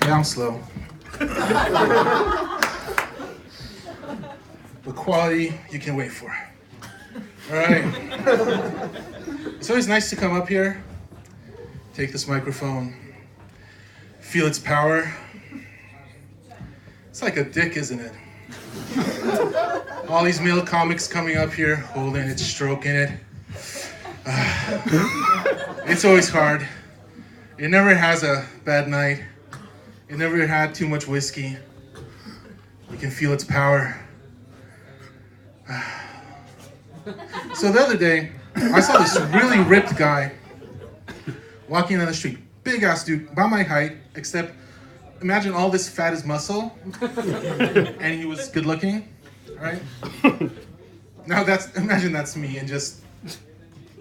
Yeah, I'm slow. But quality, you can wait for. All right. It's always nice to come up here, take this microphone, feel its power. It's like a dick, isn't it? All these male comics coming up here, holding it, stroking it. It's always hard. It never has a bad night. It never had too much whiskey. You can feel its power. So the other day, I saw this really ripped guy walking down the street. Big ass dude, about my height, except imagine all this fat is muscle, and he was good looking, right? Now imagine that's me, and just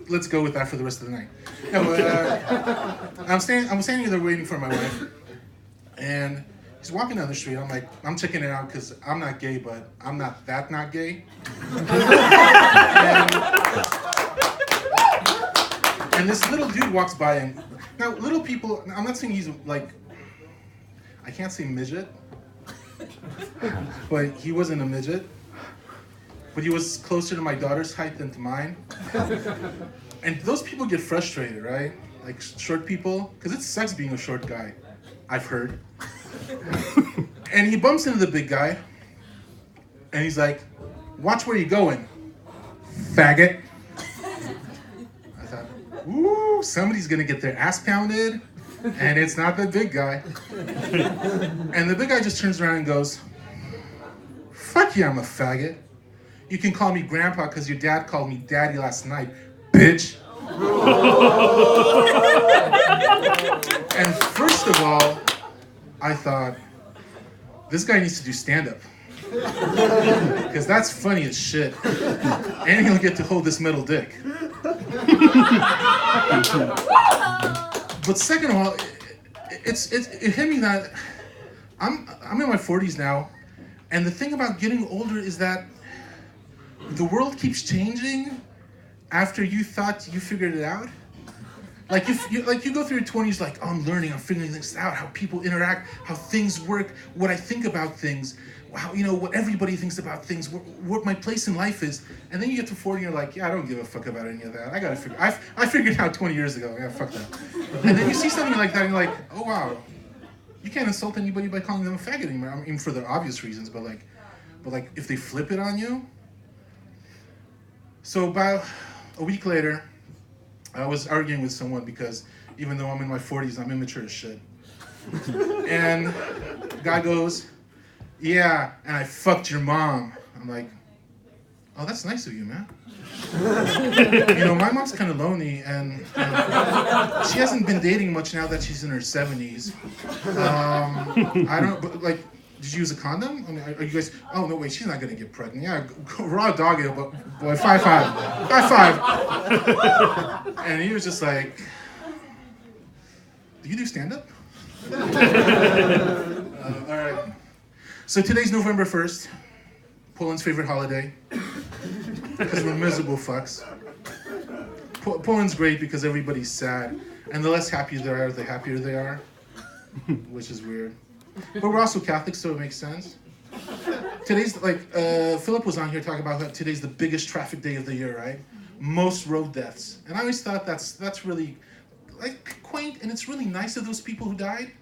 let's go with that for the rest of the night. No, I'm standing there waiting for my wife, and he's walking down the street. I'm checking it out because I'm not gay, but I'm not gay. And this little dude walks by, and now little people, I'm not saying he's like, I can't say midget, but he wasn't a midget, but he was closer to my daughter's height than to mine. And those people get frustrated, right? Like short people, because it sucks being a short guy, I've heard. And he bumps into the big guy, and he's like, "Watch where you're going, faggot." I thought, ooh, somebody's gonna get their ass pounded, and it's not the big guy. And the big guy just turns around and goes, "Fuck yeah, I'm a faggot. You can call me grandpa because your dad called me daddy last night, bitch." And first of all, I thought, this guy needs to do stand-up. Because that's funny as shit. And he'll get to hold this metal dick. But second of all, it hit me that I'm in my 40s now, and the thing about getting older is that the world keeps changing after you thought you figured it out. Like you go through your 20s, like, oh, I'm learning, I'm figuring things out, how people interact, how things work, what I think about things, how, what everybody thinks about things, what my place in life is. And then you get to 40 and you're like, yeah, I don't give a fuck about any of that. I figured it out 20 years ago. Yeah, fuck that. And then you see something like that and you're like, oh wow, you can't insult anybody by calling them a faggot anymore. I mean, for the obvious reasons, but if they flip it on you. So about a week later, I was arguing with someone because even though I'm in my 40s, I'm immature as shit. And the guy goes, "Yeah, and I fucked your mom." I'm like, "Oh, that's nice of you, man." My mom's kind of lonely, and she hasn't been dating much now that she's in her 70s. I don't, but did you use a condom? I mean, are you guys? Oh no, wait, she's not gonna get pregnant. Yeah, raw dog it, but boy, 5'5". And he was just like, "Do you do stand-up?" All right. So today's November 1st, Poland's favorite holiday, because we're miserable fucks. Poland's great because everybody's sad, and the less happy they are, the happier they are, which is weird. But we're also Catholic, so it makes sense. Today's, Philip was on here talking about how today's the biggest traffic day of the year, right? Most road deaths. And I always thought that's really, quaint, and it's really nice of those people who died,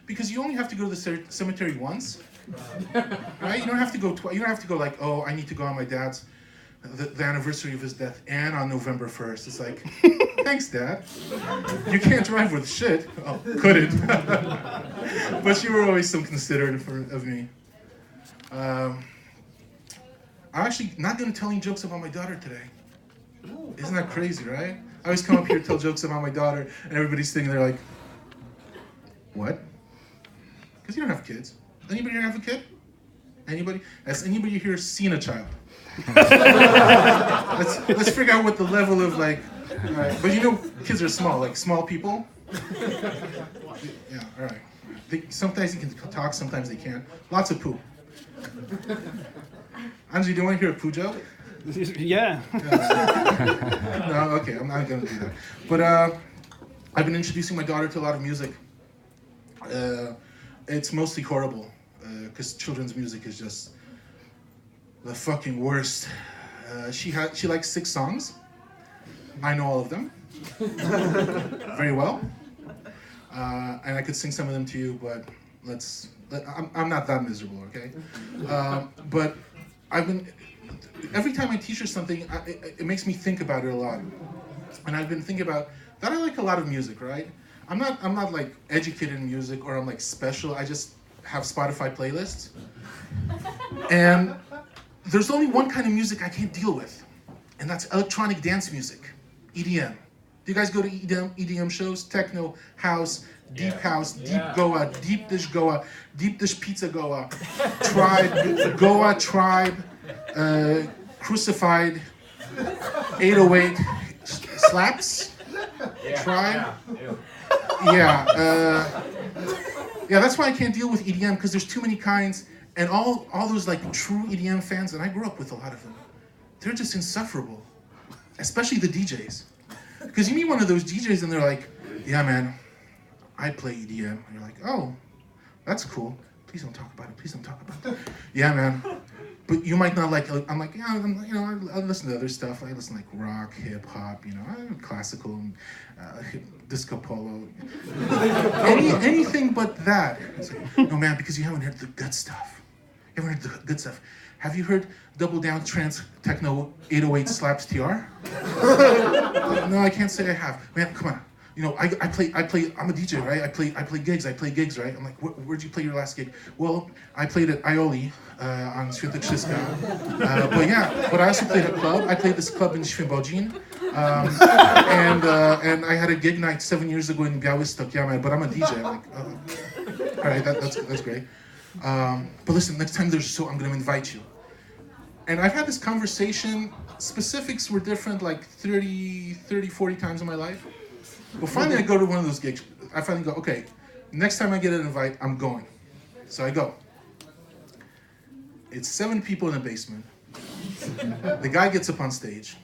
because you only have to go to the cemetery once, right? You don't have to go you don't have to go like, oh, I need to go on my dad's, the anniversary of his death, and on November 1st. It's like, thanks, Dad. You can't drive with shit. Oh, couldn't. But you were always so considerate of me. I'm actually not going to tell any jokes about my daughter today. Isn't that crazy, right? I always come up here and tell jokes about my daughter, and everybody's thinking, they're like, what? Because you don't have kids. Anybody here have a kid? Anybody? Has anybody here seen a child? let's figure out what the level of but kids are small, like small people. Yeah, all right. Sometimes they can talk, sometimes they can't. Lots of poo. Angie, do you want to hear a poo joke? Yeah. No, okay, I'm not gonna do that. But I've been introducing my daughter to a lot of music. it's mostly horrible, because children's music is just the fucking worst. She likes 6 songs. I know all of them very well, and I could sing some of them to you, but I'm not that miserable, okay? But every time I teach her something, it makes me think about it a lot, and I've been thinking about that. I like a lot of music, right? I'm not like educated in music, or I'm like special. I just have Spotify playlists, and there's only one kind of music I can't deal with, and that's electronic dance music, EDM. Do you guys go to EDM shows? Techno, house, deep house, deep Goa, deep dish pizza Goa, tribe, crucified, 808, slaps, tribe. Yeah, that's why I can't deal with EDM, because there's too many kinds, and all those like true EDM fans, and I grew up with a lot of them, they're just insufferable, especially the DJs. Because you meet one of those DJs and they're like, yeah man, I play EDM. And you're like, oh, that's cool. Please don't talk about it, please don't talk about it. Yeah man, but you might not like, I'm like, yeah, I listen to other stuff. I listen to like rock, hip hop, classical, disco polo, anything but that. It's like, no man, because you haven't heard the good stuff. You haven't heard the good stuff. Have you heard Double Down Trance Techno 808 Slaps TR? No, I can't say I have. Man, come on. I play, I'm a DJ, right? I play gigs, right? I'm like, where'd you play your last gig? Well, I played at Aioli on Świętokrzyska. But I also played at a club. I played this club in Świebodzin. And I had a gig night 7 years ago in Białystok. Yeah, man, but I'm a DJ. I'm like, oh. All right, that's great. But listen, next time there's a show, I'm gonna invite you. And I've had this conversation, specifics were different like 30, 40 times in my life. But finally I go to one of those gigs. I finally go, okay, next time I get an invite, I'm going. So I go. It's 7 people in the basement. The guy gets up on stage.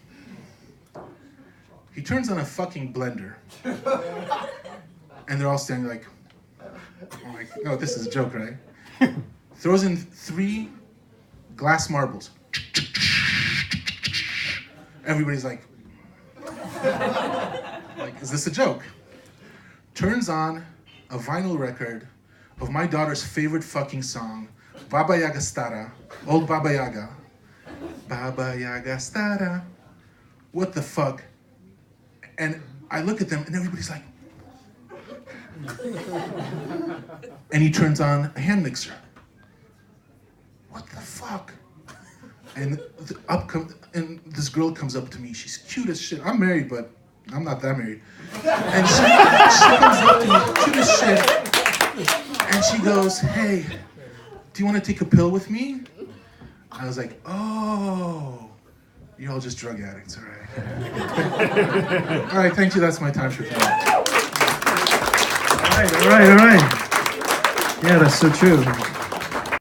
He turns on a fucking blender. And they're all standing like, no, this is a joke, right? Throws in 3 glass marbles. Everybody's like, is this a joke? Turns on a vinyl record of my daughter's favorite fucking song, Baba Yaga Stara, old Baba Yaga. Baba Yaga Stara. What the fuck? And I look at them and everybody's like, and he turns on a hand mixer. What the fuck? And and this girl comes up to me. She's cute as shit. I'm married, but I'm not that married. And she comes up to me, cute as shit. And she goes, hey, do you want to take a pill with me? I was like, oh, you're all just drug addicts, all right. All right, thank you. That's my time for today. All right. Yeah, that's so true.